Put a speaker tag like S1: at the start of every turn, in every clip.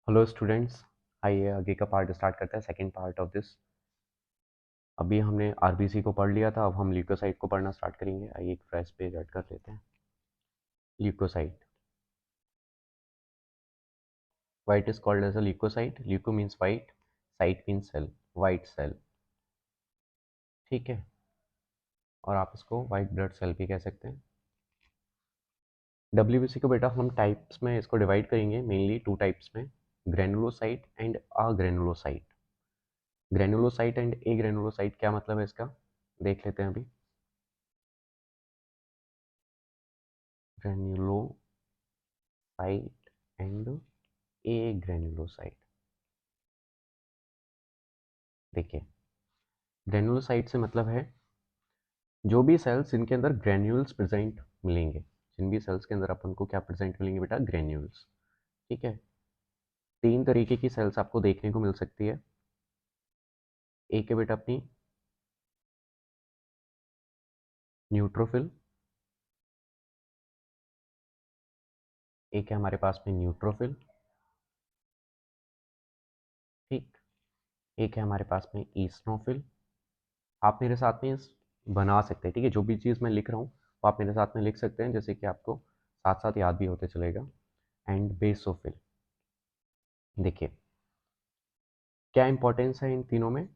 S1: Hello students, आइए आगे का पार्ट स्टार्ट करते हैं। Second part of this. अभी हमने आरबीसी को पढ़ लिया था, अब हम ल्यूकोसाइट को पढ़ना स्टार्ट करेंगे। आइए एक फ्रेश पेज ऐड कर लेते हैं। Leukocyte, white is called as a leukocyte. Leuko means white, cyte means cell, white cell. ठीक है, और आप इसको वाइट ब्लड सेल भी कह सकते हैं। डब्ल्यूबीसी को बेटा हम टाइप्स में इसको डिवाइड करेंगे, मेनली टू टाइप्स में, granulocyte and agranulocyte. Granulocyte and a granulocyte क्या मतलब है इसका, देख लेते हैं अभी। Granulocyte and a granulocyte. देखिए, ग्रेनुलोसाइट से मतलब है जो भी सेल्स जिनके अंदर ग्रेन्यूल्स प्रेजेंट मिलेंगे। जिन भी सेल्स के अंदर अपन को क्या प्रेजेंट मिलेंगे बेटा, ग्रेन्यूल्स। ठीक है, तीन तरीके की सेल्स आपको देखने को मिल सकती है। एक है बेटा अपनी न्यूट्रोफिल, एक है हमारे पास में न्यूट्रोफिल। ठीक, एक है हमारे पास में ईस्नोफिल। आप मेरे साथ में बना सकते हैं, ठीक है, जो भी चीज़ मैं लिख रहा हूँ वो आप मेरे साथ में लिख सकते हैं, जैसे कि आपको साथ साथ याद भी होते चलेगा। And basophil. देखिए, क्या इंपॉर्टेंस है इन तीनों में,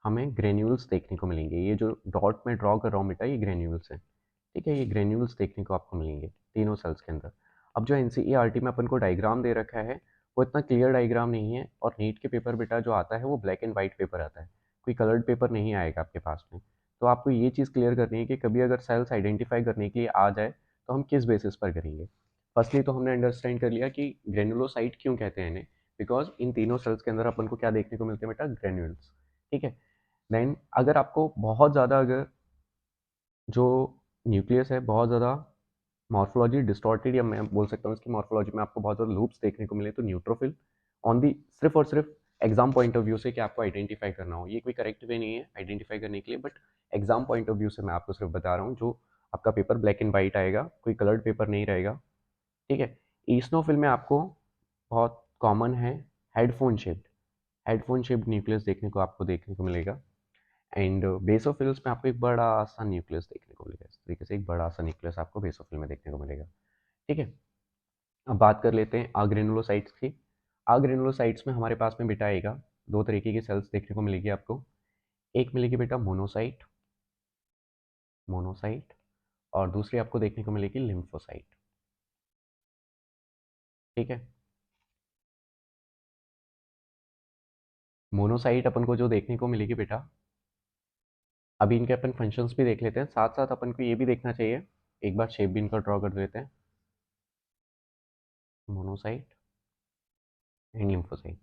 S1: हमें ग्रेन्यूल्स देखने को मिलेंगे। ये जो डॉट में ड्रॉ कर रहा हूँ बेटा, ये ग्रेन्यूल्स हैं। ठीक है, ये ग्रेन्यूल्स देखने को आपको मिलेंगे तीनों सेल्स के अंदर। अब जो एनसीईआरटी में अपन को डायग्राम दे रखा है वो इतना क्लियर डायग्राम नहीं है, और नीट के पेपर बेटा जो आता है वो ब्लैक एंड वाइट पेपर आता है, कोई कलर्ड पेपर नहीं आएगा आपके पास में। तो आपको ये चीज़ क्लियर करनी है कि कभी अगर सेल्स आइडेंटिफाई करने के लिए आ जाए तो हम किस बेसिस पर करेंगे। फर्स्टली तो हमने अंडरस्टैंड कर लिया कि ग्रेनुलोसाइट क्यों कहते हैं इन्हें, बिकॉज इन तीनों सेल्स के अंदर अपन को क्या देखने को मिलते हैं बेटा, ग्रेन्यूल्स। ठीक है, देन अगर आपको बहुत ज़्यादा, अगर जो न्यूक्लियस है बहुत ज़्यादा मॉर्फोलॉजी डिस्टॉर्टेड, या मैं बोल सकता हूँ इसकी मॉर्फोलॉजी में आपको बहुत ज़्यादा लूप्स देखने को मिले, तो न्यूट्रोफिल ऑन दी, सिर्फ और सिर्फ एग्जाम पॉइंट ऑफ व्यू से कि आपको आइडेंटिफाई करना हो, ये कोई करेक्ट वे नहीं है आइडेंटिफाई करने के लिए, but exam point of view से मैं आपको सिर्फ बता रहा हूँ, जो आपका पेपर ब्लैक एंड वाइट आएगा, कोई कलर्ड पेपर नहीं रहेगा। ठीक है, ईस्नोफिल में आपको बहुत कॉमन है हेडफोन शेप्ड न्यूक्लियस देखने को मिलेगा। एंड बेसोफिल्स में आपको एक बड़ा सा न्यूक्लियस देखने को मिलेगा, इस तरीके से एक बड़ा सा न्यूक्लियस आपको बेसोफिल में देखने को मिलेगा। ठीक है, अब बात कर लेते हैं आग्रेनुलोसाइट्स की। आग्रेनुलोसाइट्स में हमारे पास में बेटा आएगा, दो तरीके की सेल्स देखने को मिलेगी आपको। एक मिलेगी बेटा मोनोसाइट, मोनोसाइट, और दूसरी आपको देखने को मिलेगी लिम्फोसाइट। ठीक है, मोनोसाइट अपन को जो देखने को मिलेगी बेटा, अभी इनके अपन फंक्शंस भी देख लेते हैं, साथ साथ अपन को ये भी देखना चाहिए, एक बार शेप भी इनका ड्रॉ कर देते हैं। मोनोसाइट एंड लिम्फोसाइट,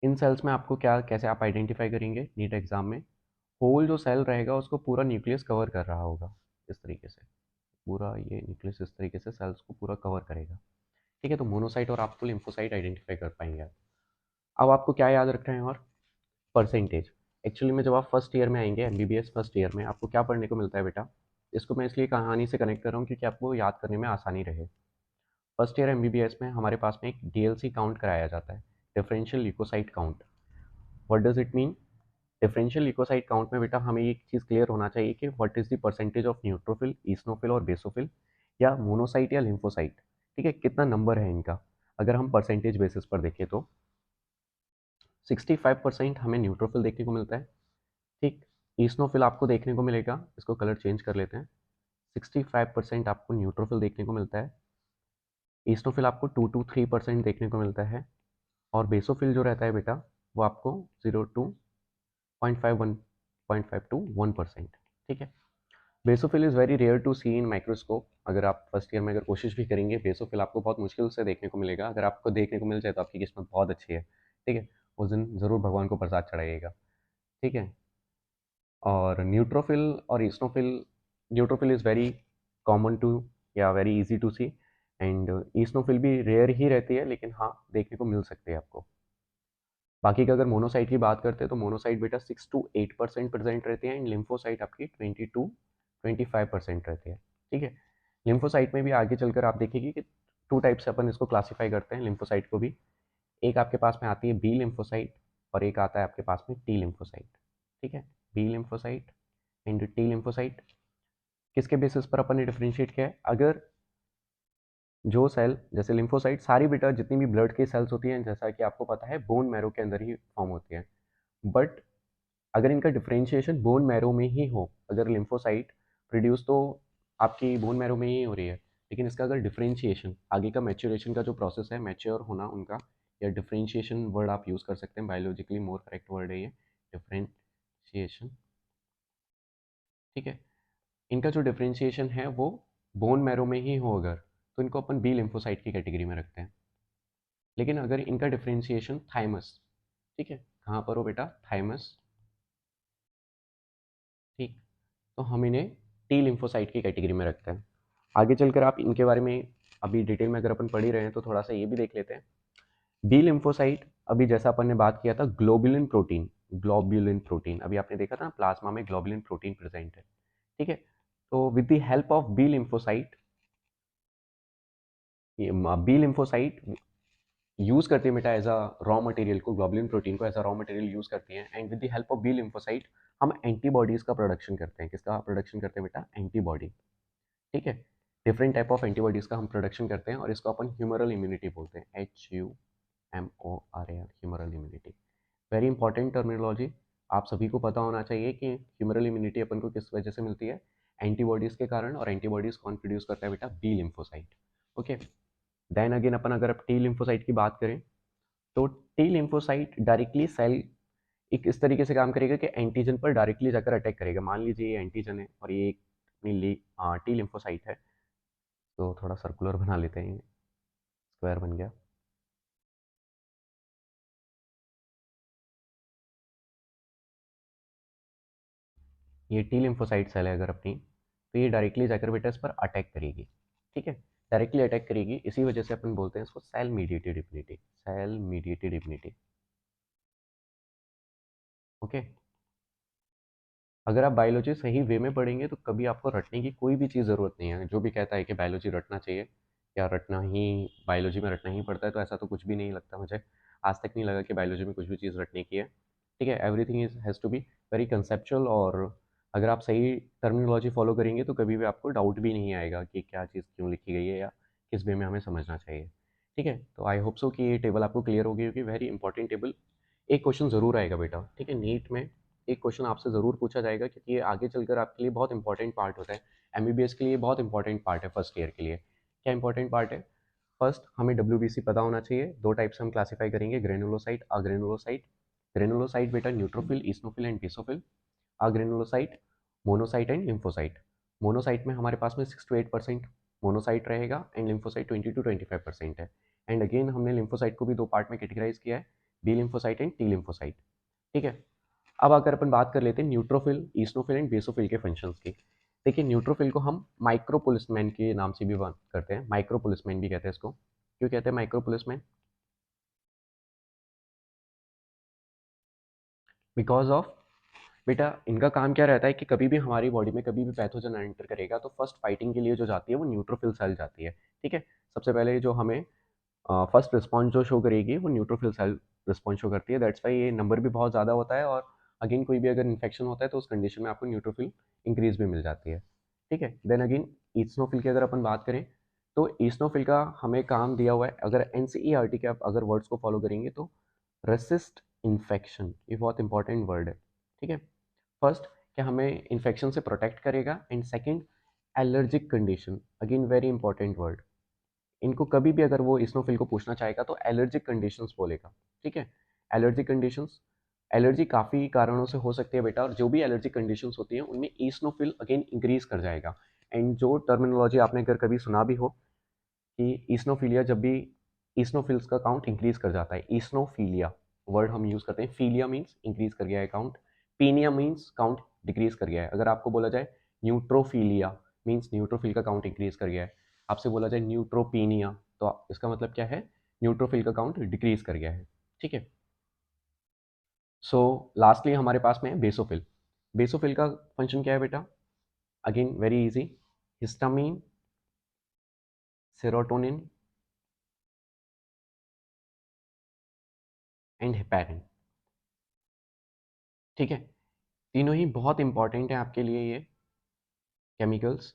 S1: इन सेल्स में आपको क्या, कैसे आप आइडेंटिफाई करेंगे नीट एग्जाम में, होल जो सेल रहेगा उसको पूरा न्यूक्लियस कवर कर रहा होगा, इस तरीके से पूरा ये न्यूक्लियस इस तरीके से सेल्स को पूरा कवर करेगा। ठीक है, तो मोनोसाइट और आपको लिम्फोसाइट आइडेंटिफाई कर पाएंगे आप। अब आपको क्या याद रखना है, और परसेंटेज। एक्चुअली में जब आप फर्स्ट ईयर में आएंगे, एमबीबीएस फर्स्ट ईयर में आपको क्या पढ़ने को मिलता है बेटा, इसको मैं इसलिए कहानी से कनेक्ट कर रहा हूँ क्योंकि आपको याद करने में आसानी रहे। फर्स्ट ईयर एमबीबीएस में हमारे पास में एक डीएलसी काउंट कराया जाता है, differential leukocyte count. What does it mean, differential leukocyte count में बेटा हमें एक चीज़ क्लियर होना चाहिए कि what is the percentage of neutrophil, eosinophil और बेसोफिल, या मोनोसाइट या लिम्फोसाइट। ठीक है, कितना नंबर है इनका, अगर हम परसेंटेज बेसिस पर देखें तो 65% हमें न्यूट्रोफिल देखने को मिलता है। ठीक, ईस्नोफिल आपको देखने को मिलेगा, इसको कलर चेंज कर लेते हैं, 65% आपको न्यूट्रोफिल देखने को मिलता है। ईस्नोफिल आपको 2 to 3% देखने को मिलता है, और बेसोफिल जो रहता है बेटा वो आपको 0 to 0.5 to 1%। ठीक है, basophil is very rare to see in microscope. अगर आप फर्स्ट ईयर में अगर कोशिश भी करेंगे, बेसोफिल आपको बहुत मुश्किल से देखने को मिलेगा। अगर आपको देखने को मिल जाए तो आपकी किस्मत बहुत अच्छी है। ठीक है, उस दिन ज़रूर भगवान को प्रसाद चढ़ाइएगा। ठीक है, और न्यूट्रोफिल और eosinophil, neutrophil is very common too, या very easy to see, and eosinophil भी रेयर ही रहती है, लेकिन हाँ देखने को मिल सकते हैं आपको। बाकी का अगर मोनोसाइट की बात करते हैं तो मोनोसाइट बेटा 6 to 8% प्रेजेंट रहते हैं, एंड लिम्फोसाइट आपकी 20 to 25% रहते हैं। ठीक है, लिम्फोसाइट में भी आगे चलकर आप देखेंगे कि टू टाइप से अपन इसको क्लासीफाई करते हैं लिम्फोसाइट को भी। एक आपके पास में आती है बी लिम्फोसाइट और एक आता है आपके पास में टी लिम्फोसाइट। ठीक है, B lymphocyte and T lymphocyte. किसके बेसिस पर अपन ने डिफरेंशिएट किया है? अगर जो सेल जैसे लिम्फोसाइट सारी बेटा जितनी भी ब्लड की सेल्स होती हैं जैसा कि आपको पता है बोन मैरो के अंदर ही फॉर्म होती है, बट अगर इनका डिफरेंशिएशन बोन मैरो में ही हो, अगर लिम्फोसाइट प्रोड्यूस तो आपकी बोन मैरो में ही हो रही है, लेकिन इसका अगर डिफरेंशिएशन आगे का मैच्योरेशन का जो प्रोसेस है, मैच्योर होना उनका, या डिफरेंशिएशन वर्ड आप यूज़ कर सकते हैं, बायोलॉजिकली मोर करेक्ट वर्ड है ये डिफरेंशिएशन। ठीक है, इनका जो डिफरेंशिएशन है वो बोन मैरो में ही हो अगर, तो इनको अपन बी लिम्फोसाइट की कैटेगरी में रखते हैं। लेकिन अगर इनका डिफरेंशिएशन थाइमस, ठीक है, कहाँ पर हो बेटा? थाइमस। ठीक, तो हम इन्हें टी लिम्फोसाइट की कैटेगरी में रखते हैं। आगे चलकर आप इनके बारे में अभी डिटेल में अगर अपन पढ़ ही रहे हैं तो थोड़ा सा ये भी देख लेते हैं। बी लिम्फोसाइट, अभी जैसा अपन ने बात किया था ग्लोबुलिन प्रोटीन, ग्लोबुलिन प्रोटीन अभी आपने देखा था ना, प्लाज्मा में ग्लोबुलिन प्रोटीन प्रेजेंट है। ठीक है, तो with the help of B lymphocyte, B lymphocyte use करती है बेटा एज अ रॉ मटेरियल को, ग्लोबुलिन प्रोटीन को as a raw material use करती हैं, and with the help of B lymphocyte हम एंटीबॉडीज का प्रोडक्शन करते हैं। किसका प्रोडक्शन करते हैं बेटा? एंटीबॉडी। ठीक है, डिफरेंट टाइप ऑफ एंटीबॉडीज का हम प्रोडक्शन करते हैं और इसको अपन ह्यूमरल इम्यूनिटी बोलते हैं, HUMORAL, humoral immunity. Very important terminology, आप सभी को पता होना चाहिए कि ह्यूमरल इम्यूनिटी अपन को किस वजह से मिलती है? एंटीबॉडीज के कारण, और एंटीबॉडीज कौन प्रोड्यूस करता है बेटा? B lymphocyte. Okay, then again अपन अगर टी लिम्फोसाइट की बात करें तो टी लिम्फोसाइट डायरेक्टली सेल एक इस तरीके से काम करेगा कि एंटीजन पर डायरेक्टली जाकर अटैक करेगा। मान लीजिए ये एंटीजन है और ये एक टी लिम्फोसाइट है, तो थोड़ा सर्कुलर बना लेते हैं, स्क्वायर बन गया। ये टी लिम्फोसाइट सेल है अगर अपनी, तो ये डायरेक्टली जाकर बेटा इस पर अटैक करेगी। ठीक है, डायरेक्टली अटैक करेगी, इसी वजह से अपन बोलते हैं इसको cell mediated immunity, cell mediated immunity. Okay, अगर आप बायोलॉजी सही वे में पढ़ेंगे तो कभी आपको रटने की कोई भी चीज़ ज़रूरत नहीं है। जो भी कहता है कि बायोलॉजी रटना चाहिए या रटना ही, बायोलॉजी में रटना ही पड़ता है, तो ऐसा तो कुछ भी नहीं लगता मुझे। आज तक नहीं लगा कि बायोलॉजी में कुछ भी चीज़ रटने की है। ठीक है, everything is has to be very conceptual, और अगर आप सही टर्मिनोलॉजी फॉलो करेंगे तो कभी भी आपको डाउट भी नहीं आएगा कि क्या चीज़ क्यों लिखी गई है या किस वे में हमें समझना चाहिए। ठीक है, तो आई होप सो कि ये टेबल आपको क्लियर होगी, क्योंकि वेरी इंपॉर्टेंट टेबल। एक क्वेश्चन ज़रूर आएगा बेटा, ठीक है, नीट में एक क्वेश्चन आपसे ज़रूर पूछा जाएगा, क्योंकि ये आगे चलकर आपके लिए बहुत इंपॉर्टेंट पार्ट होता है। एमबीबीएस के लिए बहुत इंपॉर्टेंट पार्ट है फर्स्ट ईयर के लिए। क्या इंपॉर्टेंट पार्ट है? फर्स्ट, हमें डब्ल्यूबीसी पता होना चाहिए। दो टाइप से हम क्लासीफाई करेंगे, ग्रेनुलोसाइट, अग्रेनुलोसाइट। ग्रेनुलोसाइट बेटा neutrophil, eosinophil and basophil. Agranulocyte monocyte and lymphocyte. Monocyte में हमारे पास में 6 to 8% मोनोसाइट रहेगा एंड लिम्फोसाइट 20 to 25% है। एंड अगेन हमने लिम्फोसाइट को भी दो पार्ट में कैटेगराइज किया है, B lymphocyte and T lymphocyte. ठीक है, अब अगर अपन बात कर लेते हैं न्यूट्रोफिल, ईस्नोफिल एंड बेसोफिल के फंक्शंस की। देखिए, न्यूट्रोफिल को हम माइक्रोपुलिसमैन के नाम से भी बात करते हैं, माइक्रोपुलिसमैन भी कहते हैं इसको। क्यों कहते हैं माइक्रोपुलिसमैन? बिकॉज ऑफ, बेटा इनका काम क्या रहता है कि कभी भी हमारी बॉडी में कभी भी पैथोजन एंटर करेगा तो फर्स्ट फाइटिंग के लिए जो जाती है वो न्यूट्रोफिल सेल जाती है। ठीक है, सबसे पहले जो हमें फर्स्ट रिस्पॉन्स जो शो करेगी वो न्यूट्रोफिल सेल रिस्पॉन्स शो करती है। दैट्स वाई ये नंबर भी बहुत ज़्यादा होता है, और अगेन कोई भी अगर इन्फेक्शन होता है तो उस कंडीशन में आपको न्यूट्रोफिल इंक्रीज भी मिल जाती है। ठीक है, देन अगेन ईस्नोफिल की अगर अपन बात करें तो ईस्नोफिल का हमें काम दिया हुआ है, अगर एनसीईआरटी के आप अगर वर्ड्स को फॉलो करेंगे तो रेसिस्ट इन्फेक्शन, ये बहुत इंपॉर्टेंट वर्ड है। ठीक है, फर्स्ट क्या हमें इन्फेक्शन से प्रोटेक्ट करेगा, and second allergic condition, again very important word. इनको कभी भी अगर वो इस्नोफिल को पूछना चाहेगा तो एलर्जिक कंडीशंस बोलेगा। ठीक है, एलर्जिक कंडीशंस, एलर्जी काफ़ी कारणों से हो सकती है बेटा, और जो भी एलर्जिक कंडीशंस होती हैं उनमें ईस्नोफिल अगेन इंक्रीज कर जाएगा। एंड जो टर्मिनोलॉजी आपने अगर कभी सुना भी हो कि ईस्नोफिलिया, जब भी ईस्नोफिल्स का काउंट इंक्रीज कर जाता है, ईस्नोफिलिया वर्ड हम यूज करते हैं। फीलिया मीन्स इंक्रीज कर गया है काउंट, पीनिया मीन्स काउंट डिक्रीज कर गया है। अगर आपको बोला जाए न्यूट्रोफिलिया मीन्स न्यूट्रोफिल का काउंट इंक्रीज कर गया है, आपसे बोला जाए न्यूट्रोपीनिया तो इसका मतलब क्या है? न्यूट्रोफिल का काउंट डिक्रीज कर गया है। ठीक है, सो लास्टली हमारे पास में है बेसोफिल। बेसोफिल का फंक्शन क्या है बेटा? Again very easy, histamine, serotonin and heparin. ठीक है, तीनों ही बहुत इंपॉर्टेंट है आपके लिए ये केमिकल्स।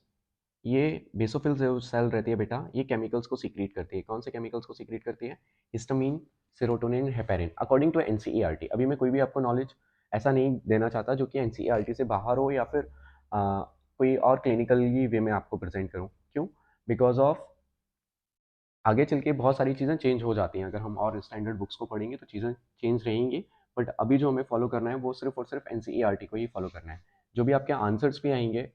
S1: ये बेसोफिल जो सेल रहती है बेटा, ये केमिकल्स को सीक्रेट करती है। कौन से केमिकल्स को सीक्रेट करती है? Histamine, serotonin, heparin, according to NCERT. अभी मैं कोई भी आपको नॉलेज ऐसा नहीं देना चाहता जो कि एनसीईआरटी से बाहर हो या फिर कोई और क्लिनिकली वे में आपको प्रेजेंट करूं। क्यों? बिकॉज ऑफ आगे चल के बहुत सारी चीज़ें चेंज हो जाती हैं। अगर हम और स्टैंडर्ड बुक्स को पढ़ेंगे तो चीज़ें चेंज रहेंगी, बट अभी जो हमें फॉलो करना है वो सिर्फ और सिर्फ एनसीईआरटी को ही फॉलो करना है। जो भी आपके आंसर्स भी आएंगे,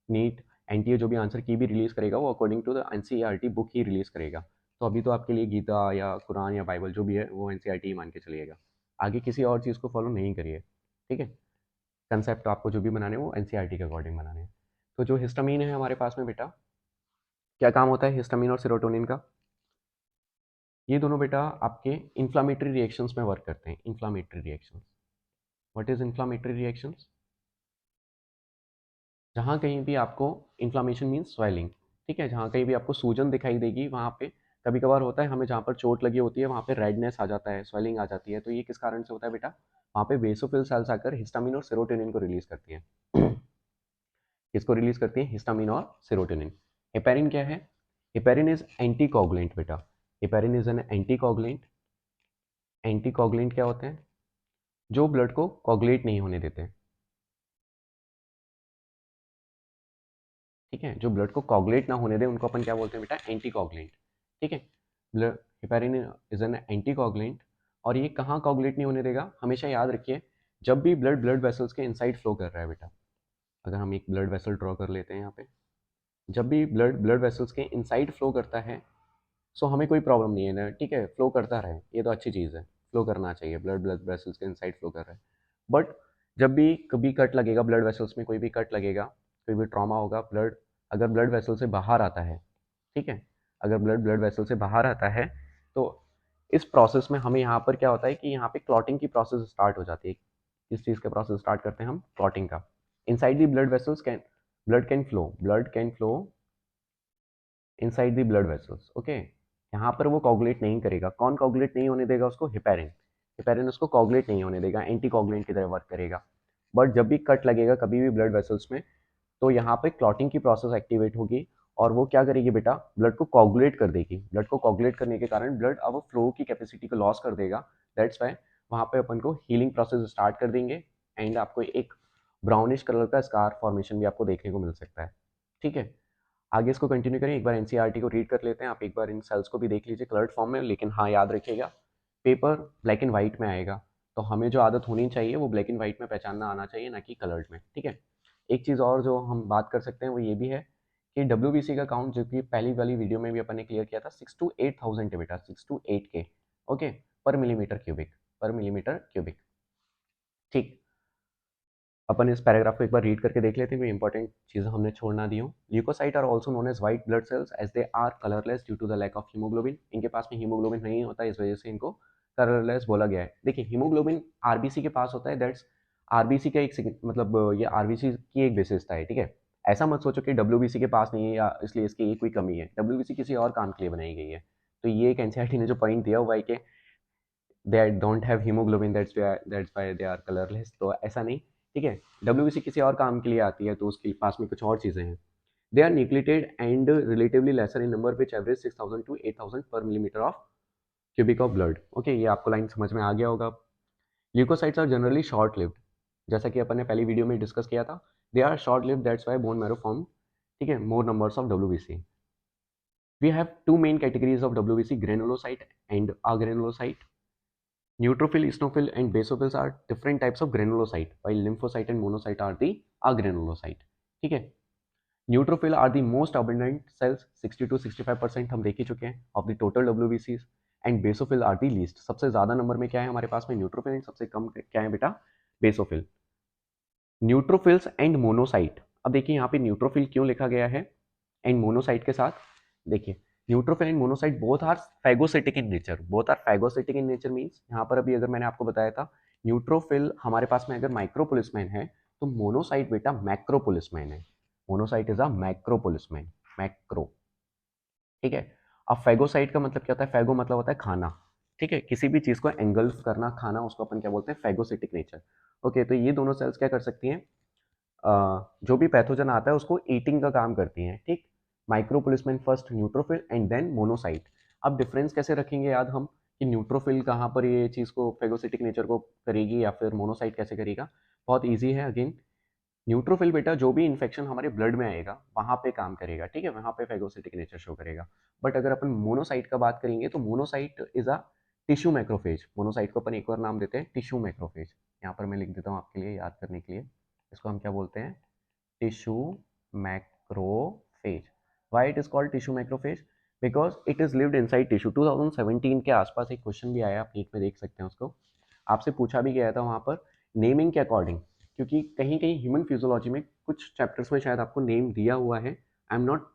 S1: नीट, एनटीए जो भी आंसर की भी रिलीज़ करेगा वो according to the NCERT book ही रिलीज़ करेगा। तो अभी तो आपके लिए गीता या कुरान या बाइबल जो भी है वो एनसीईआरटी ही मान के चलिएगा। आगे किसी और चीज़ को फॉलो नहीं करिए, ठीक है? कंसेप्ट आपको जो भी बनाने हैं वो एनसीईआरटी के अकॉर्डिंग बनाने हैं। तो जो हिस्टामीन है हमारे पास में बेटा, क्या काम होता है हिस्टामीन और सेरोटोनिन का? ये दोनों बेटा आपके इन्फ्लामेटरी रिएक्शंस में वर्क करते हैं। Inflammatory reactions, what is inflammatory reactions? जहाँ कहीं भी आपको इन्फ्लामेशन मीन्स स्वेलिंग, ठीक है, जहाँ कहीं भी आपको सूजन दिखाई देगी वहाँ पे कभी कभार होता है हमें, जहाँ पर चोट लगी होती है वहाँ पे रेडनेस आ जाता है, स्वेलिंग आ जाती है। तो ये किस कारण से होता है बेटा? वहाँ पे बेसोफिल सेल्स आकर हिस्टामिन और सेरोटोनिन को रिलीज करती हैं। किसको रिलीज करती हैं? हिस्टामिन और सेरोटोनिन। हेपेरिन क्या है? हेपेरिन इज एंटीकोगुलेंट बेटा। Heparin is an anticoagulant. Anticoagulant क्या होते हैं? जो ब्लड को कोगुलेट नहीं होने देते। ठीक है, जो ब्लड को कोगुलेट ना होने दे उनको अपन क्या बोलते हैं बेटा? एंटीकोगुलेंट। ठीक है, blood, heparin is an anticoagulant. और ये कहाँ कोगुलेट नहीं होने देगा? हमेशा याद रखिए, जब भी ब्लड ब्लड वेसल्स के इनसाइड फ्लो कर रहा है बेटा, अगर हम एक ब्लड वेसल ड्रॉ कर लेते हैं यहाँ पे, जब भी ब्लड ब्लड वेसल्स के इनसाइड फ्लो करता है सो हमें कोई प्रॉब्लम नहीं है ना, ठीक है, फ्लो करता रहे, ये तो अच्छी चीज़ है, फ्लो करना चाहिए, ब्लड ब्लड वेसल्स के इनसाइड फ्लो कर रहा है। बट जब भी कभी कट लगेगा ब्लड वेसल्स में, कोई भी कट लगेगा, कोई भी ट्रॉमा होगा, ब्लड अगर ब्लड वेसल से बाहर आता है, ठीक है, अगर ब्लड ब्लड वेसल से बाहर आता है तो इस प्रोसेस में हमें यहाँ पर क्या होता है कि यहाँ पे क्लॉटिंग की प्रोसेस स्टार्ट हो जाती है। किस चीज़ का प्रोसेस स्टार्ट करते हैं हम? क्लॉटिंग का। Inside the blood vessels can, blood can flow inside the blood vessels. Okay, यहाँ पर वो कोगुलेट नहीं करेगा। कौन कोगुलेट नहीं होने देगा उसको? हेपेरिन। हेपेरिन उसको कोगुलेट नहीं होने देगा, एंटी कोगुलेंट की तरह वर्क करेगा। बट जब भी कट लगेगा कभी भी ब्लड वेसल्स में, तो यहाँ पे क्लॉटिंग की प्रोसेस एक्टिवेट होगी और वो क्या करेगी बेटा? ब्लड को कोगुलेट कर देगी। ब्लड को कोगुलेट करने के कारण ब्लड अब फ्लो की कैपेसिटी को लॉस कर देगा। दैट्स वाई वहाँ पे अपन को हीलिंग प्रोसेस स्टार्ट कर देंगे एंड आपको एक ब्राउनिश कलर का स्कार फॉर्मेशन भी आपको देखने को मिल सकता है। ठीक है, आगे इसको कंटिन्यू करें, एक बार एनसीईआरटी को रीड कर लेते हैं। आप एक बार इन सेल्स को भी देख लीजिए कलर्ड फॉर्म में, लेकिन हाँ याद रखिएगा पेपर ब्लैक एंड व्हाइट में आएगा, तो हमें जो आदत होनी चाहिए वो ब्लैक एंड व्हाइट में पहचानना आना चाहिए, ना कि कलर्ड में। ठीक है, एक चीज़ और जो हम बात कर सकते हैं वो ये भी है कि डब्ल्यू का काउंट, जो कि पहली वाली वीडियो में भी अपन ने क्लियर किया था, 6 to 8,000 है बेटा, 6 to 8K। ओके, पर मिलीमीटर क्यूबिक, पर मिलीमीटर क्यूबिक। ठीक, अपन इस पैराग्राफ को एक बार रीड करके देख लेते हैं, कोई इंपॉर्टेंट चीज़ हमने छोड़ ना दी हो। Leukocyte are also known as white blood cells as they are colourless due to the lack of haemoglobin. इनके पास में हीमोग्लोबिन नहीं होता, इस वजह से इनको कलरलेस बोला गया है। देखिए, हीमोग्लोबिन आरबीसी के पास होता है, दैट्स आरबीसी का एक मतलब ये आरबीसी की एक विशेषता है। ठीक है, ऐसा मत सोचो कि डब्ल्यूबीसी के पास नहीं है या इसलिए इसकी ये कोई कमी है। डब्ल्यूबीसी किसी और काम के लिए बनाई गई है। तो ये एक एनसीईआरटी ने जो पॉइंट दिया हुआ है कि they don't have haemoglobin, that's why they are colourless, तो ऐसा नहीं। ठीक है, डब्ल्यूबीसी किसी और काम के लिए आती है तो उसके पास में कुछ और चीज़ें हैं। They are nucleated and relatively lesser in number which average 6,000 to 8,000 per millimetre of cubic of blood. Okay, ये आपको लाइन समझ में आ गया होगा। Leukocytes are generally short lived, जैसा कि अपन ने पहली वीडियो में डिस्कस किया था, they are short lived, that's why bone marrow form. ठीक है, more numbers of WBC. We have two main categories of WBC, granulocyte and agranulocyte. Neutrophil, eosinophil, and basophils are different types of granulocyte, while lymphocyte and monocyte are the agranulocyte. ठीक है, neutrophil are the most abundant cells, 60 to 65% हम देख ही चुके हैं of the total डब्ल्यूबीसीज, and basophil are the least. सबसे ज्यादा नंबर में क्या है हमारे पास में? न्यूट्रोफिल, एंड सबसे कम क्या है बेटा? बेसोफिल। न्यूट्रोफिल्स एंड मोनोसाइट, अब देखिए यहाँ पे न्यूट्रोफिल क्यों लिखा गया है एंड मोनोसाइट के साथ? देखिए, neutrophil and monocyte both are phagocytic in nature, both are phagocytic in nature means, यहाँ पर अभी अगर मैंने आपको बताया था न्यूट्रोफिल हमारे पास में अगर माइक्रोपोलिसमैन है तो मोनोसाइट बेटा मैक्रोपोलिसमैन है। Monocyte is a macro policeman, macro. ठीक है, अब फैगोसाइट का मतलब क्या होता है? फैगो मतलब होता है खाना, ठीक है, किसी भी चीज़ को एंगल्फ करना, खाना, उसको अपन क्या बोलते हैं, फैगोसिटिक नेचर। ओके, तो ये दोनों सेल्स क्या कर सकती हैं, जो भी पैथोजन आता है उसको ईटिंग का काम करती हैं, ठीक। Micro policemen first neutrophil and then monocyte. अब डिफरेंस कैसे रखेंगे याद हम, कि न्यूट्रोफिल कहाँ पर ये चीज़ को फेगोसिटिक नेचर को करेगी या फिर मोनोसाइट कैसे करेगा। बहुत ईजी है। अगेन न्यूट्रोफिल बेटा जो भी इन्फेक्शन हमारे ब्लड में आएगा वहाँ पे काम करेगा, ठीक है, वहाँ पे फेगोसिटिक नेचर शो करेगा। बट अगर अपन मोनोसाइट का बात करेंगे तो monocyte is a tissue macrophage. Monocyte को अपन एक और नाम देते हैं टिश्यू मैक्रोफेज। यहाँ पर मैं लिख देता हूँ आपके लिए याद करने के लिए, इसको हम क्या बोलते हैं, tissue macrophage. Why it is called tissue macrophage, because it is lived inside tissue. 2017 के आसपास एक क्वेश्चन भी आया, आप नीट में देख सकते हैं उसको, आपसे पूछा भी गया था वहाँ पर नेमिंग के अकॉर्डिंग, क्योंकि कहीं कहीं ह्यूमन फिजियोलॉजी में कुछ चैप्टर्स में शायद आपको नेम दिया हुआ है। I am not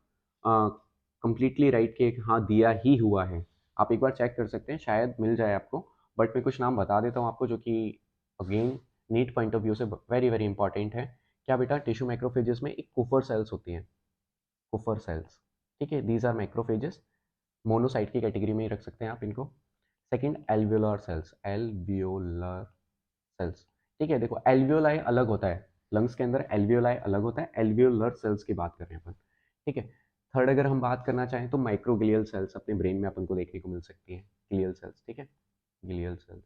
S1: completely right कि हाँ दिया ही हुआ है, आप एक बार चेक कर सकते हैं, शायद मिल जाए आपको। बट मैं कुछ नाम बता देता हूँ आपको जो कि again NEET point of view से वेरी वेरी इंपॉर्टेंट है। क्या बेटा, टिश्यू मैक्रोफेजेस में एक कुफर सेल्स होती हैं, कुफर सेल्स, ठीक है, दीज आर मैक्रोफेजेस। मोनोसाइट की कैटेगरी में ही रख सकते हैं आप इनको। Second alveolar cells, alveolar cells, ठीक है। देखो एल्वियोलाई अलग होता है, लंग्स के अंदर एल्वियोलाई अलग होता है, एल्वियोलर सेल्स की बात कर रहे हैं अपन, ठीक है। थर्ड अगर हम बात करना चाहें तो माइक्रोग्लियल सेल्स अपने ब्रेन में अपन को देखने को मिल सकती हैं, ग्लियल सेल्स, ठीक है, ग्लियल सेल्स।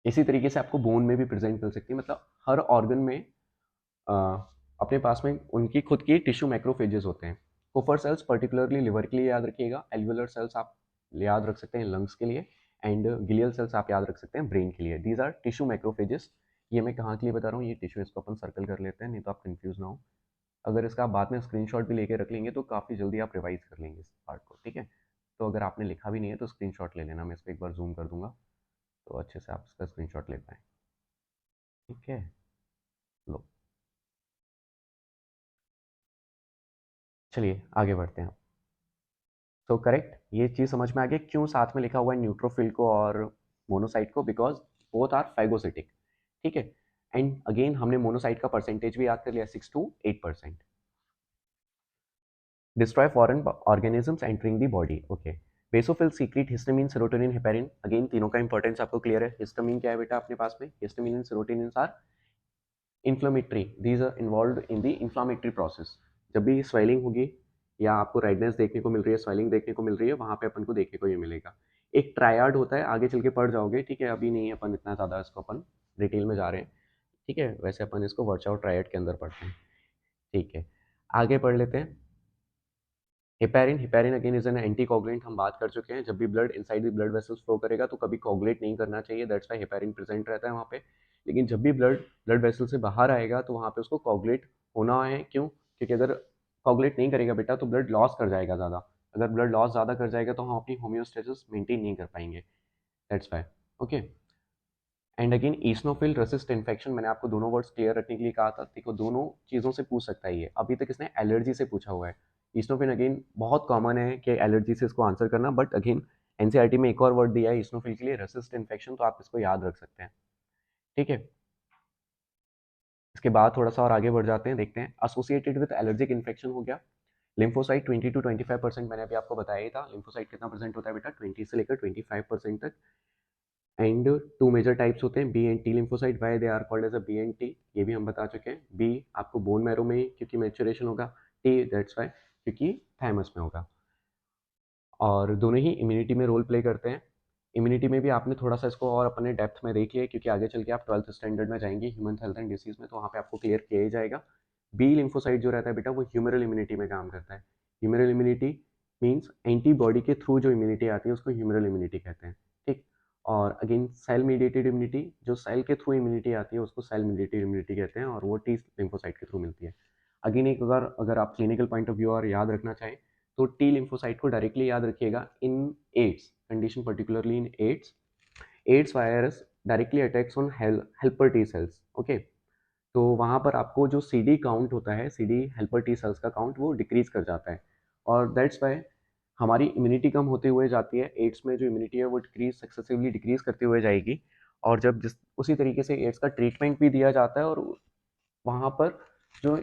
S1: इसी तरीके से आपको बोन में भी प्रेजेंट मिल सकती है, मतलब हर ऑर्गन में अ, अपने पास में उनकी खुद की टिश्यू मैक्रोफेजेस होते हैं। कोफर सेल्स पर्टिकुलरली लिवर के लिए याद रखिएगा, एल्वुलर सेल्स आप याद रख सकते हैं लंग्स के लिए, एंड ग्लियल सेल्स आप याद रख सकते हैं ब्रेन के लिए। These are tissue macrophages. ये मैं कहाँ के लिए बता रहा हूँ, ये टिश्यू, इसको अपन सर्कल कर लेते हैं नहीं तो आप कंफ्यूज ना हो। अगर इसका आप बाद में स्क्रीनशॉट भी लेके रख लेंगे तो काफ़ी जल्दी आप रिवाइज कर लेंगे इस पार्ट को, ठीक है। तो अगर आपने लिखा भी नहीं है तो स्क्रीनशॉट ले लेना, मैं इसको एक बार जूम कर दूंगा तो अच्छे से आप इसका स्क्रीनशॉट ले पाएँ, ठीक है। लो, चलिए आगे बढ़ते हैं। तो करेक्ट, ये चीज़ समझ में आ गई क्यों साथ में लिखा हुआ है न्यूट्रोफिल को और मोनोसाइट को, बिकॉज बोथ आर फैगोसिटिक, ठीक है। एंड अगेन हमने मोनोसाइट का परसेंटेज भी याद कर लिया, 6 to 8%। Destroy foreign organisms entering the body, okay. Basophil secret histamine, serotonin, heparin. Again तीनों का इंपॉर्टेंस आपको क्लियर है। हिस्टामिन क्या है बेटा अपने पास में, histamine and serotonin are inflammatory, these are involve in the inflammatory process. जब भी स्वेलिंग होगी या आपको रेडनेस देखने को मिल रही है, स्वेलिंग देखने को मिल रही है, वहाँ पे अपन को देखने को ये मिलेगा। एक ट्रायड होता है, आगे चल के पढ़ जाओगे, ठीक है, अभी नहीं अपन इतना ज़्यादा इसको अपन डिटेल में जा रहे हैं, ठीक है। वैसे अपन इसको वर्कआउट ट्रायड के अंदर पढ़ते हैं, ठीक है। आगे पढ़ लेते हैं। Heparin, heparin again is an anticoagulant, हम बात कर चुके हैं। जब भी blood inside the blood vessels flow करेगा तो कभी कोगुलेट नहीं करना चाहिए, दैट्स व्हाई हेपेरिन प्रेजेंट रहता है वहाँ पे। लेकिन जब भी ब्लड ब्लड वेसल से बाहर आएगा तो वहाँ पे उसको कोगुलेट होना है, क्यों, क्योंकि अगर कोगुलेट नहीं करेगा बेटा तो ब्लड लॉस कर जाएगा ज़्यादा। अगर ब्लड लॉस ज़्यादा कर जाएगा तो हम अपनी होम्योस्टेसिस मेंटेन नहीं कर पाएंगे, that's why, okay. And again eosinophil resist infection, मैंने आपको दोनों वर्ड्स क्लियर रखने के लिए कहा था, देखो दोनों चीज़ों से पूछ सकता है ये। अभी तक इसने एलर्जी से पूछा हुआ है। ईसनोफिल अगेन बहुत कॉमन है कि एलर्जी से इसको आंसर करना, बट अगेन एनसीईआरटी में एक और वर्ड दिया है ईसनोफिल के लिए, रेसिस्ट इन्फेक्शन, तो आप इसको याद रख सकते हैं, ठीक है। इसके बाद थोड़ा सा और आगे बढ़ जाते हैं, देखते हैं एसोसिएटेड विद एलर्जिक इन्फेक्शन हो गया। लिम्फोसाइट 20 to 25% मैंने अभी आपको बताया ही था। लिम्फोसाइट कितना परसेंट होता है बेटा, 20 से लेकर 25% तक। एंड टू मेजर टाइप्स होते हैं, B and T lymphocyte, why they are called as a B and T, ये भी हम बता चुके हैं। बी आपको बोन मैरो में क्योंकि मैच्योरेशन होगा, टी दैट्स वाई क्योंकि थाइमस में होगा। और दोनों ही इम्यूनिटी में रोल प्ले करते हैं। इम्यूनिटी में भी आपने थोड़ा सा इसको और अपने डेप्थ में देख लिया क्योंकि आगे चल के आप 12th स्टैंडर्ड में जाएंगे ह्यूमन हेल्थ एंड डिसीज में, तो वहाँ पे आपको क्लियर किया ही जाएगा। बी लिम्फोसाइट जो रहता है बेटा वो ह्यूमरल इम्यूनिटी में काम करता है। ह्यूमरल इम्यूनिटी मीन्स एंटीबॉडी के थ्रू जो इम्यूनिटी आती है उसको ह्यूमरल इम्यूनिटी कहते हैं, ठीक। और अगेन सेल मीडिएटेड इम्यूनिटी, जो सेल के थ्रू इम्यूनिटी आती है उसको सेल मीडिएटेड इम्यूनिटी कहते हैं, और वो टी लिम्फोसाइट के थ्रू मिलती है। अगेन एक अगर अगर आप क्लिनिकल पॉइंट ऑफ व्यू और याद रखना चाहें तो टी लिम्फोसाइट को डायरेक्टली याद रखिएगा in AIDS condition, particularly in AIDS. AIDS virus directly attacks on helper T cells, okay. तो वहाँ पर आपको जो सी डी काउंट होता है, C D helper T cells का काउंट वो डिक्रीज कर जाता है, और दैट्स वाई हमारी इम्यूनिटी कम होते हुए जाती है। एड्स में जो इम्यूनिटी है वो डिक्रीज सक्सेसिवली डिक्रीज करते हुए जाएगी, और जब जिस उसी तरीके से एड्स का ट्रीटमेंट भी दिया जाता है, और वहाँ पर जो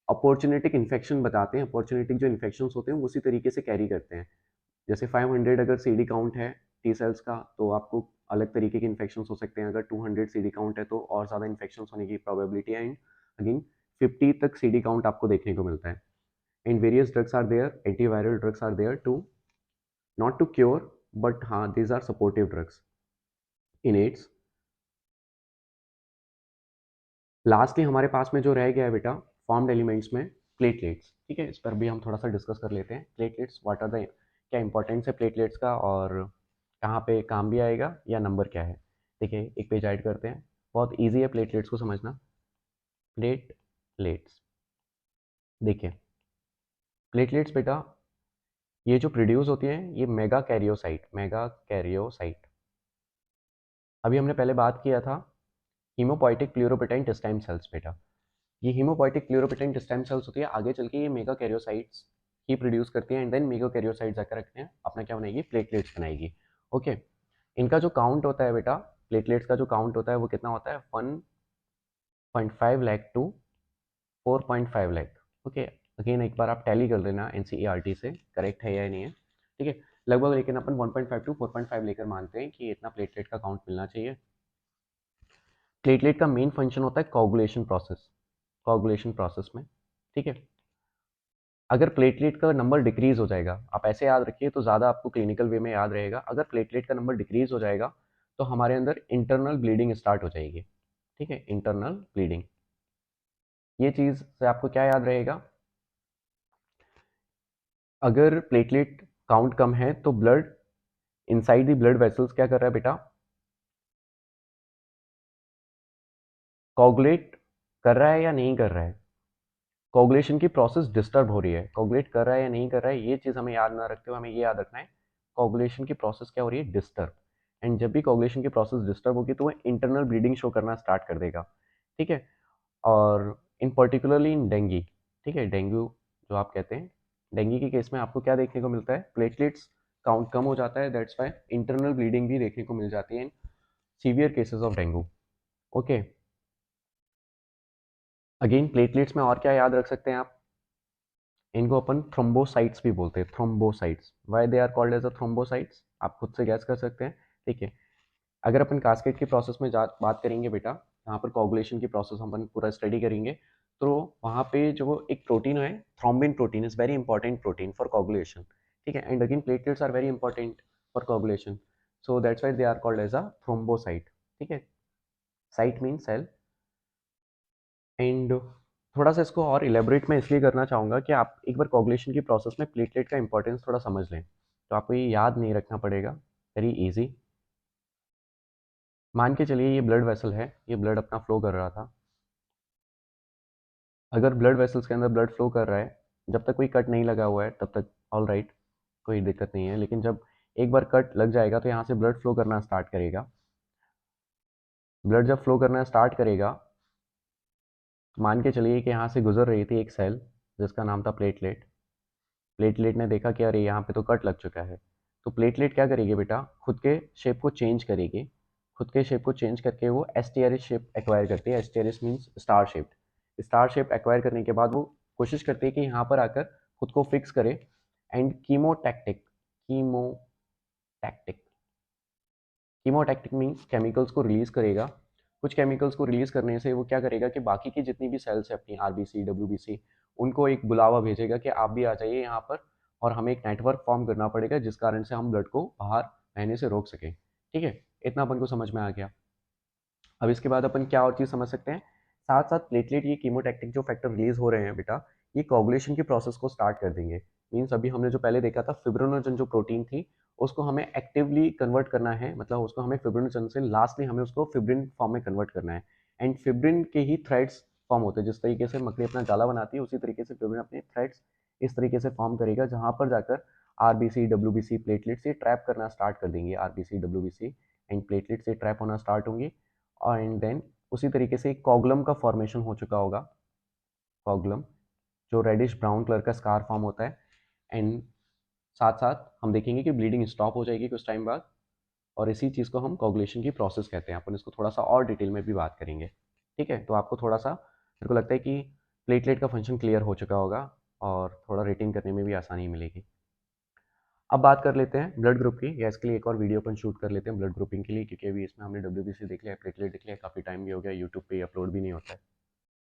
S1: अपॉर्चुनिटिक इन्फेक्शन बताते हैं, अपॉर्चुनिटिक जो इन्फेक्शन होते हैं वो उसी तरीके से कैरी करते हैं। जैसे 500 अगर CD काउंट है टी सेल्स का तो आपको अलग तरीके के इन्फेक्शन हो सकते हैं। अगर 200 CD काउंट है तो और ज़्यादा इन्फेक्शन होने की प्रोबेबिलिटी है। एंड अगेन 50 तक CD काउंट आपको देखने को मिलता है। And various drugs are there, antiviral drugs are there to not to cure but हाँ these are supportive drugs in AIDS. Lastly हमारे पास में जो रह गया है बेटा फॉर्म्ड एलिमेंट्स में प्लेटलेट्स। ठीक है, इस पर भी हम थोड़ा सा डिस्कस कर लेते हैं। प्लेटलेट्स व्हाट आर द, क्या इंपॉर्टेंस है प्लेटलेट्स का और कहाँ पे काम भी आएगा या नंबर क्या है। देखिए एक पेज ऐड करते हैं, बहुत ईजी है प्लेटलेट्स को समझना। प्लेटलेट्स, देखिए प्लेटलेट्स बेटा ये जो प्रोड्यूस होती हैं ये मेगा कैरियोसाइट, मेगा कैरियोसाइट, अभी हमने पहले बात किया था हीमोपोइटिक प्लूरोपोटेंट स्टेम सेल्स बेटा। ये हीमोपोइटिक प्लूरोपोटेंट स्टेम सेल्स होती है, आगे चल के ये मेगा कैरियोसाइट्स ही प्रोड्यूस करती हैं एंड देन मेगा कैरियोसाइट्स जाकर रखते हैं अपना क्या बनाएगी, प्लेटलेट्स बनाएगी। ओके, इनका जो काउंट होता है बेटा, प्लेटलेट्स का जो काउंट होता है वो कितना होता है, 1.5 lakh to 4.5 lakh. Okay, again एक बार आप टैली कर लेना एनसीईआरटी से, करेक्ट है या नहीं है। ठीक है, लगभग, लेकिन अपन 1.5 टू 4.5 लेकर मानते हैं कि इतना प्लेटलेट का काउंट मिलना चाहिए। प्लेटलेट का मेन फंक्शन होता है कोगुलेशन प्रोसेस, कोगुलेशन प्रोसेस में। ठीक है, अगर प्लेटलेट का नंबर डिक्रीज हो जाएगा, आप ऐसे याद रखिए तो ज़्यादा आपको क्लिनिकल वे में याद रहेगा, अगर प्लेटलेट का नंबर डिक्रीज हो जाएगा तो हमारे अंदर इंटरनल ब्लीडिंग स्टार्ट हो जाएगी। ठीक है, इंटरनल ब्लीडिंग, ये चीज़ से आपको क्या याद रहेगा, अगर प्लेटलेट काउंट कम है तो blood inside the blood vessels क्या कर रहा है बेटा, कोगुलेट कर रहा है या नहीं कर रहा है, कोगुलेशन की प्रोसेस डिस्टर्ब हो रही है, कोगुलेट कर रहा है या नहीं कर रहा है, ये चीज़ हमें याद ना रखते हुए हमें ये याद रखना है कोगुलेशन की प्रोसेस क्या हो रही है, डिस्टर्ब। एंड जब भी कोगुलेशन की प्रोसेस डिस्टर्ब होगी तो वह इंटरनल ब्लीडिंग शो करना स्टार्ट कर देगा। ठीक है, और इन पर्टिकुलरली इन डेंगी, ठीक है, डेंगू जो आप कहते हैं, डेंगी के केस में आपको क्या देखने को मिलता है, प्लेटलेट्स काउंट कम हो जाता है, दैट्स वाई इंटरनल ब्लीडिंग भी देखने को मिल जाती है in severe cases of dengue. Okay, again platelets में और क्या याद रख सकते हैं आप, इनको अपन थ्रोम्बोसाइट्स भी बोलते हैं, thrombocytes, why they are called as a thrombocytes, आप खुद से गैस कर सकते हैं। ठीक है, अगर अपन कास्केड की प्रोसेस में बात करेंगे बेटा, यहाँ पर कोगुलेशन की प्रोसेस हम अपन पूरा स्टडी करेंगे, तो वहाँ पे जो एक प्रोटीन है thrombin protein is very important protein for coagulation. ठीक है, and again platelets are very important for coagulation, so that's why they are called as a thrombocyte. ठीक है, साइट मीन सेल। एंड थोड़ा सा इसको और इलेबोरेट मैं इसलिए करना चाहूँगा कि आप एक बार कोगुलेशन की प्रोसेस में प्लेटलेट का इंपॉर्टेंस थोड़ा समझ लें, तो आपको ये याद नहीं रखना पड़ेगा, वेरी इजी। मान के चलिए ये ब्लड वेसल है, ये ब्लड अपना फ्लो कर रहा था, अगर ब्लड वेसल्स के अंदर ब्लड फ्लो कर रहा है, जब तक कोई कट नहीं लगा हुआ है तब तक ऑल राइट, कोई दिक्कत नहीं है, लेकिन जब एक बार कट लग जाएगा तो यहाँ से ब्लड फ्लो करना स्टार्ट करेगा। ब्लड जब फ्लो करना स्टार्ट करेगा, मान के चलिए कि यहाँ से गुजर रही थी एक सेल जिसका नाम था प्लेटलेट, प्लेटलेट ने देखा कि अरे यहाँ पे तो कट लग चुका है, तो प्लेटलेट क्या करेगी बेटा, खुद के शेप को चेंज करेगी, खुद के शेप को चेंज करके वो एस्टियरिस शेप एक्वायर करती है, एस्टियरिस means star shaped, star shape acquire करने के बाद वो कोशिश करती है कि यहाँ पर आकर खुद को फिक्स करे एंड कीमोटैक्टिक, कीमोटैक्टिक, कीमोटैक्टिक मीन्स केमिकल्स को रिलीज करेगा, कुछ केमिकल्स को रिलीज करने से वो क्या करेगा कि बाकी की जितनी भी सेल्स है अपनी आरबीसी डब्ल्यूबीसी, उनको एक बुलावा भेजेगा कि आप भी आ जाइए यहाँ पर और हमें एक नेटवर्क फॉर्म करना पड़ेगा जिस कारण से हम ब्लड को बाहर बहने से रोक सकें। ठीक है, इतना अपन को समझ में आ गया। अब इसके बाद अपन क्या और चीज़ समझ सकते हैं, साथ साथ प्लेटलेट ये कीमोटैक्टिक जो फैक्टर रिलीज हो रहे हैं बेटा, ये कोगुलेशन की प्रोसेस को स्टार्ट कर देंगे। मीन्स अभी हमने जो पहले देखा था फिब्रिनोजन जो प्रोटीन थी उसको हमें एक्टिवली कन्वर्ट करना है, मतलब उसको हमें फिब्रिनोजन से लास्टली हमें उसको फिब्रिन फॉर्म में कन्वर्ट करना है। एंड फिब्रिन के ही थ्रेड्स फॉर्म होते हैं, जिस तरीके से मकड़ी अपना जाला बनाती है उसी तरीके से फिब्रिन अपने थ्रेड्स इस तरीके से फॉर्म करेगा जहाँ पर जाकर आरबीसी डब्ल्यूबीसी प्लेटलेट से ट्रैप करना स्टार्ट कर देंगे, आरबीसी डब्ल्यूबीसी एंड प्लेटलेट से ट्रैप होना स्टार्ट होंगी और एंड देन उसी तरीके से एक कॉगुलम का फॉर्मेशन हो चुका होगा, कॉगुलम जो रेडिश ब्राउन कलर का स्कार फॉर्म होता है। एंड साथ साथ हम देखेंगे कि ब्लीडिंग स्टॉप हो जाएगी कुछ टाइम बाद, और इसी चीज़ को हम कोगुलेशन की प्रोसेस कहते हैं, अपन इसको थोड़ा सा और डिटेल में भी बात करेंगे। ठीक है, तो आपको थोड़ा सा मेरे को लगता है कि प्लेटलेट का फंक्शन क्लियर हो चुका होगा और थोड़ा रेटिंग करने में भी आसानी मिलेगी। अब बात कर लेते हैं ब्लड ग्रुप की, या इसके लिए एक और वीडियो अपन शूट कर लेते हैं ब्लड ग्रुपिंग के लिए, क्योंकि अभी इसमें हमने WBC देख लिया, प्लेटलेट देख लिया, काफ़ी टाइम भी हो गया, यूट्यूब पे अपलोड भी नहीं होता है।